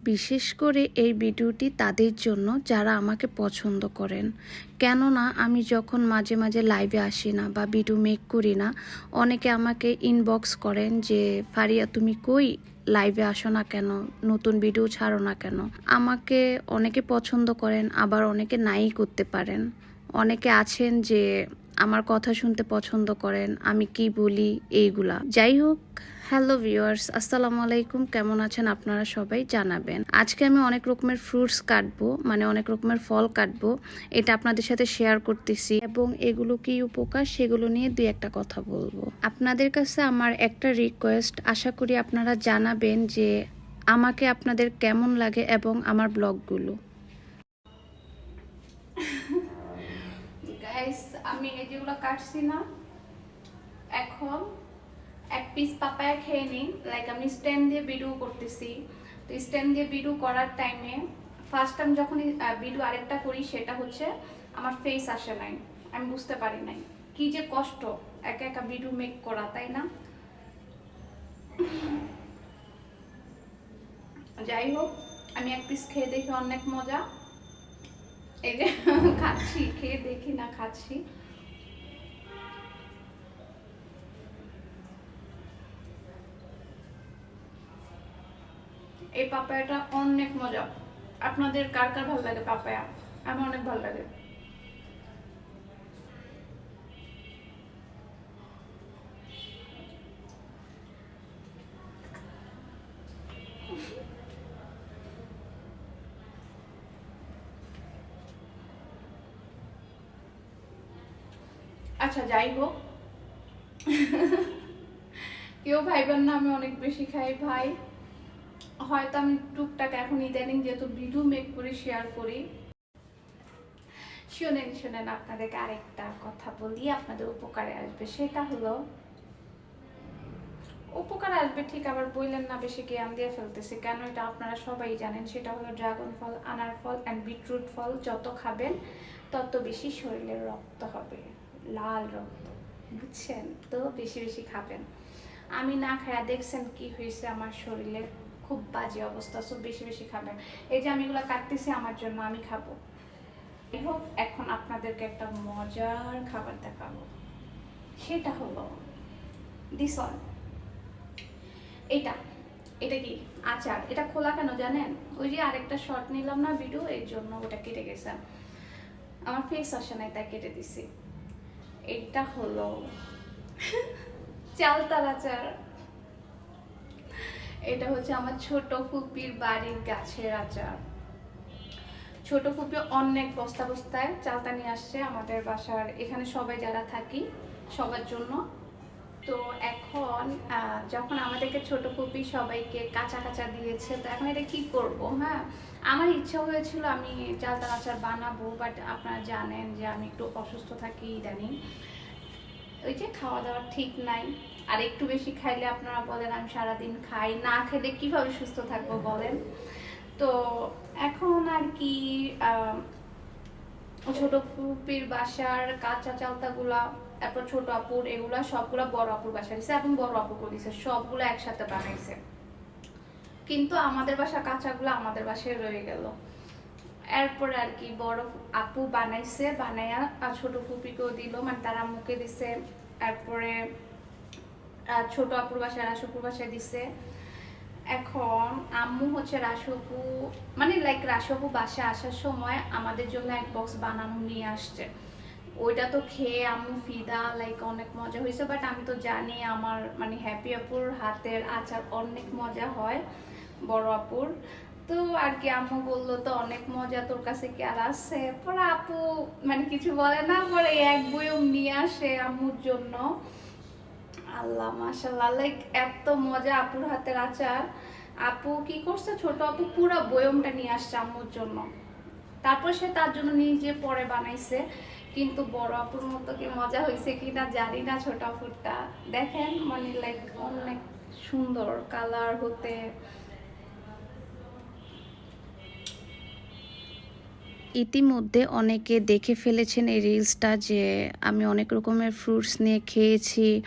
বিশেষ করে এই ভিডিওটি তাদের জন্য যারা আমাকে পছন্দ করেন। কেননা আমি যখন মাঝে মাঝে লাইভে আসি না বা ভিডিও মেক করি না, অনেকে আমাকে ইনবক্স করেন যে ফারিয়া তুমি কই, লাইভে আসো না কেন, নতুন ভিডিও ছাড়ো না কেন। আমাকে অনেকে পছন্দ করেন, আবার অনেকে নাই করতে পারেন। অনেকে আছেন যে আমার কথা শুনতে পছন্দ করেন, আমি কি বলি এইগুলা। যাই হোক, হ্যালো ভিউয়ার্স, আসসালামু আলাইকুম। কেমন আছেন আপনারা সবাই জানাবেন। আজকে আমি অনেক রকমের ফ্রুটস কাটবো, মানে অনেক রকমের ফল কাটবো, এটা আপনাদের সাথে শেয়ার করতেছি এবং এগুলো কি উপকার সেগুলো নিয়ে দুই একটা কথা বলবো। আপনাদের কাছে আমার একটা রিকোয়েস্ট, আশা করি আপনারা জানাবেন যে আমাকে আপনাদের কেমন লাগে এবং আমার ব্লগগুলো। গাইস, আমি এই যেগুলো কাটছি না, এখন এক পিস পাপায়া খেয়ে নিই। লাইক আমি স্ট্যান্ড দিয়ে ভিডিও করতেছি, তো স্ট্যান্ড দিয়ে ভিডিও করার টাইমে ফার্স্ট টাইম যখন ভিডিও আরেকটা করি, সেটা হচ্ছে আমার ফেস আসে নাই, আমি বুঝতে পারি নাই কি যে কষ্ট একা একা ভিডিও মেক করা, তাই না? যাই হোক, আমি এক পিস খেয়ে দেখি অনেক মজা। এই যে খাচ্ছি, খেয়ে দেখি না খাচ্ছি। এই পাপায়াটা অনেক মজা। আপনাদের কার কার ভালো লাগে পাপায়া? আমার অনেক ভালো লাগে। আচ্ছা, যাই হোক, কেউ ভাইবেন না আমি অনেক বেশি খাই ভাই। হয়তো আমি টুকটাক এখন ইদানিং যেহেতু ভিডিও মেক করে শেয়ার করি। শোনেন শোনেন, আপনাদেরকে আরেকটা কথা বলি, আপনাদের উপকারে আসবে। সেটা হলো, উপকার আসবে ঠিক, আবার বললেন না বেশি জ্ঞান দিয়ে ফেলতেছি কেন, এটা আপনারা সবাই জানেন। সেটা হলো ড্রাগন ফল, আনার ফল অ্যান্ড বিটরুট ফল যত খাবেন তত বেশি শরীরের রক্ত হবে, লাল রক্ত, বুঝছেন? তো বেশি বেশি খাবেন। আমি না খায়া দেখছেন কি হয়েছে আমার শরীরে, খুব বাজে অবস্থা। সব বেশি বেশি খাবেন। এই যে আমি এগুলো কাটতেছি আমার জন্য, আমি খাবো। যাই হোক, এখন আপনাদেরকে একটা মজার খাবার দেখাবো। সেটা হলো দিস অন, এটা এটা কি আচার। এটা খোলা কেন জানেন? ওই যে আরেকটা শর্ট নিলাম না ভিডিও, এর জন্য ওটা কেটে গেছে। আমার ফেস আসে নাই তাই কেটে দিছি। এটা হলো চালতার আচার। এটা হচ্ছে আমার ছোট ফুপির বাড়ির গাছের আচার। ছোট ফুপি অনেক বস্তা বস্তায় চালতা নিয়ে আসছে আমাদের বাসার এখানে, সবাই যারা থাকি সবার জন্য। তো এখন যখন আমাদেরকে ছোট ফুপি সবাইকে কাঁচা কাঁচা দিয়েছে, তো এখন এটা কি করব? হ্যাঁ, আমার ইচ্ছা হয়েছিল আমি চালতার আচার বানাবো, বাট আপনারা জানেন যে আমি একটু অসুস্থ থাকি ইদানিং, ওই যে খাওয়া দাওয়া ঠিক নাই। আর একটু বেশি খাইলে আপনারা বলেন আমি সারাদিন খাই, না খেলে কিভাবে সুস্থ থাকবো বলেন? তো এখন আর কি ছোট ফুপির বাসার কাঁচা চালতাগুলা, তারপর ছোট আপুর, এগুলা সবগুলা বড় আপুর বাসা দিছে এবং বড় আপু দিছে, সবগুলো একসাথে বানাইছে। কিন্তু আমাদের বাসা কাঁচাগুলো আমাদের বাসায় রয়ে গেল। এরপরে আর কি বড় আপু বানাইছে, বানাইয়া ছোট ফুপিকেও দিল, মানে তার আম্মুকে দিছে। এরপরে ছোট আপুর বাসায়, রাসুপুর বাসায় দিছে। এখন আম্মু হচ্ছে রাসুপু, মানে লাইক রাসুপু বাসায় আসার সময় আমাদের জন্য এক বক্স বানানো নিয়ে আসছে। ওইটা তো খেয়ে আম্মু ফিদা, লাইক অনেক মজা হয়েছে। বাট আমি তো জানি আমার মানে হ্যাপি আপুর হাতের আচার অনেক মজা হয়, বড় আপুর। তো আর কি আম্মু বললো তো অনেক মজা, তোর কাছে কি আর আছে? পরে আপু মানে কিছু বলে না, পরে এক বয়ম নিয়ে আসে আম্মুর জন্য। আল্লাহ মাশাআল্লাহ, লাইক এত মজা আপুর হাতের আচার। আপু কি করছে, ছোট আপু পুরো বয়মটা নিয়ে আসছে আম্মুর জন্য। তারপর সে তার জন্য নিজে পরে বানাইছে। কিন্তু বড় আপুর মতো কি মজা হয়েছে কিনা জানি না। ছোট আপুরটা দেখেন, মানে লাইক অনেক সুন্দর কালার হতে। ইতিমধ্যে অনেকে দেখে ফেলেছেন এই রিলসটা যে আমি অনেক রকমের ফ্রুটস নিয়ে খেয়েছি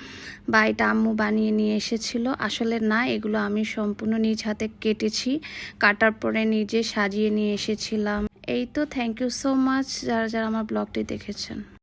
বা এটা আম্মু বানিয়ে নিয়ে এসেছিল। আসলে না, এগুলো আমি সম্পূর্ণ নিজ হাতে কেটেছি, কাটার পরে নিজে সাজিয়ে নিয়ে এসেছিলাম। এই তো, থ্যাংক ইউ সো মাচ যারা যারা আমার ব্লগটি দেখেছেন।